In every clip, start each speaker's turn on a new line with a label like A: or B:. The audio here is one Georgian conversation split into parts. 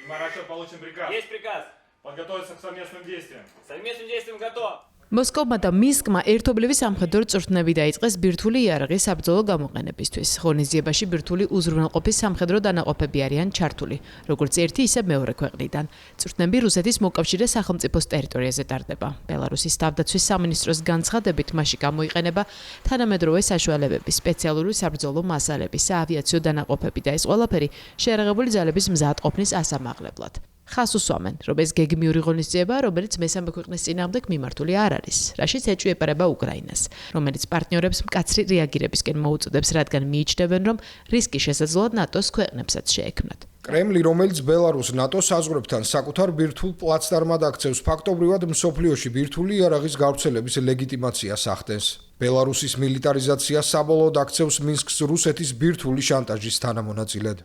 A: Мы раньше получим приказ.
B: Есть приказ.
A: Подготовиться к совместным действиям.
B: Совместным действиям готов.
C: მოსკოვმა და მისკმა ერთობლივი სამხედრო წვრთნები დაიწყეს ბირთვული იარაღის საბრძოლო გამოყენებისთვის. ღონისძიებაში ბირთვული უზრუნველყოფის სამხედრო დანაყოფები არიან ჩართული, როგორც ერთი, ისე მეორე ქვეყნიდან. წვრთნები რუსეთის მოკავშირე სახელმწიფოს ტერიტორიაზე ტარდება. ბელარუსის თავდაცვის სამინისტროს განცხადებით, მასში გამოიყენება თანამედროვე საშუალებები, სპეციალური საბრძოლო მასალები, საავიაციო დანაყოფები და ეს ყველაფერი შეიარაღებული ძალების მზადყოფნის ასამაღლებლად. ხას უსვამენ, რომ ეს გეგმიური ღონისძიება, რომელიც მესამე ქვეყნის წინააღმდეგ მიმართული არ არის, რაშიც ეჭვი ეპარება უკრაინას, რომელიც პარტნიორებს მკაცრი რეაგირებისკენ მოუწოდებს, რადგან მიიჩნევენ, რომ რისკი შესაძლოა ნატოს ქვეყნებსაც შეექმნათ.
D: კრემლი, რომელიც ბელარუსს ნატოს საზღვრებთან საკუთარ ბირთვულ პლაცდარმად აქცევს, ფაქტობრივად მსოფლიოში ბირთვული იარაღის გავრცელების ლეგიტიმაციას ახდენს. ბელარუსის მილიტარიზაცია საბოლოოდ აქცევს მინსკს რუსეთის ბირთვული შანტაჟის თანამონაწილედ.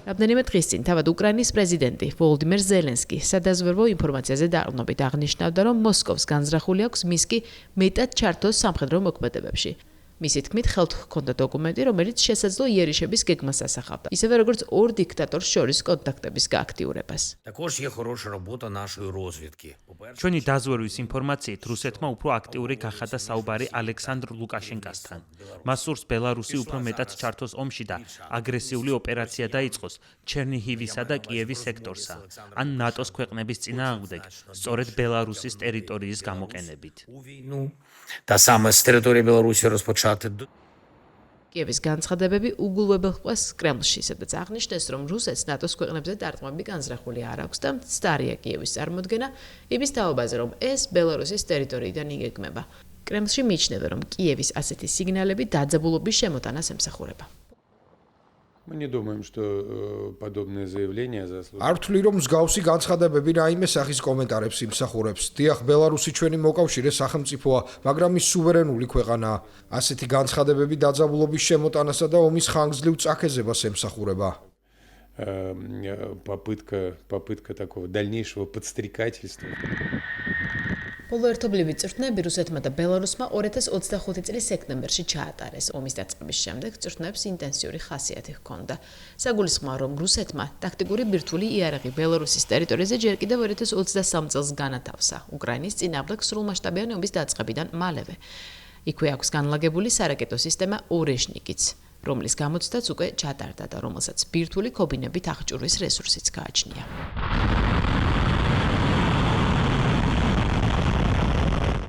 C: რამდენიმე დღის წინ თავად უკრაინის პრეზიდენტი ვოლოდიმირ ზელენსკი სადაზვერვო ინფორმაციაზე დაყრდნობით აღნიშნავდა, რომ მოსკოვს განზრახული აქვს მისკი მეტად ჩართოს სამხედრო მოქმედებებში. მისი თქმით, ხელთ ჰქონდა დოკუმენტი, რომელიც შესაძლო იერიშების გეგმას ასახავდა, ისევე როგორც ორ დიქტატორს შორის კონტაქტების გააქტიურებას.
E: Також є хороша робота нашої розвідки.
F: ჩვენი დაზვერვის ინფორმაციით რუსეთმა უფრო აქტიური გახადა საუბარი ალექსანდრ ლუკაშენკასთან. მას სურს ბელარუსი უფრო მეტად ჩართოს ომში და აგრესიული ოპერაცია დაიწყოს ჩერნიჰივისა და კიევის სექტორსა, ან ნატოს ქვეყნების წინააღმდეგ, სწორედ ბელარუსის ტერიტორიის გამოყენებით.
E: Та саме з території Білорусі розпочати.
C: კიევის განცხადებები უგულვებელყვეს კრემლში, სადაც აღნიშნეს, რომ რუსეთს ნატოს ქვეყნებზე დარტყმები განზრახული არ აქვს და მცდარია კიევის წარმოდგენა იმის თაობაზე, რომ ეს ბელარუსის ტერიტორიიდან იგეგმება. კრემლში მიიჩნევენ, რომ კიევის ასეთი სიგნალები დაძაბულობის შემოტანას ემსახურება.
G: Мы не думаем, что подобные заявления заслуживают.
D: არ ვთვლი, რომ მსგავსი განცხადებები რაიმე სახის კომენტარებს იმსახურებს. დიახ, ბელარუსი ჩვენი მოკავშირე სახელმწიფოა, მაგრამ ის სუვერენული ქვეყანაა. ასეთი განცხადებები დაძაბულობის შემოტანასა და ომის ხანგრძლივ წაქეზებას ემსახურება.
G: Попытка такого дальнейшего подстрекательства.
C: ბოლო ერთობლივი წვრთნები რუსეთმა და ბელარუსმა 2025 წლის სექტემბერში ჩაატარეს. ომის დაწყების შემდეგ წვრთნებს ინტენსიური ხასიათი ჰქონდა. საგულისხმოა, რომ რუსეთმა ტაქტიკური ბირთვული იარაღი ბელარუსის ტერიტორიაზე ჯერ კიდევ 2023 წელს განათავსა, უკრაინის წინააღმდეგ სრულმასშტაბიანი ომის დაწყებიდან მალევე. იქვე აქვს განლაგებული სარაკეტო სისტემა ორეშნიკიც, რომლის გამოცდაც უკვე ჩატარდა და რომელსაც ბირთვული ქობინებით აღჭურვის რესურსიც გააჩნია.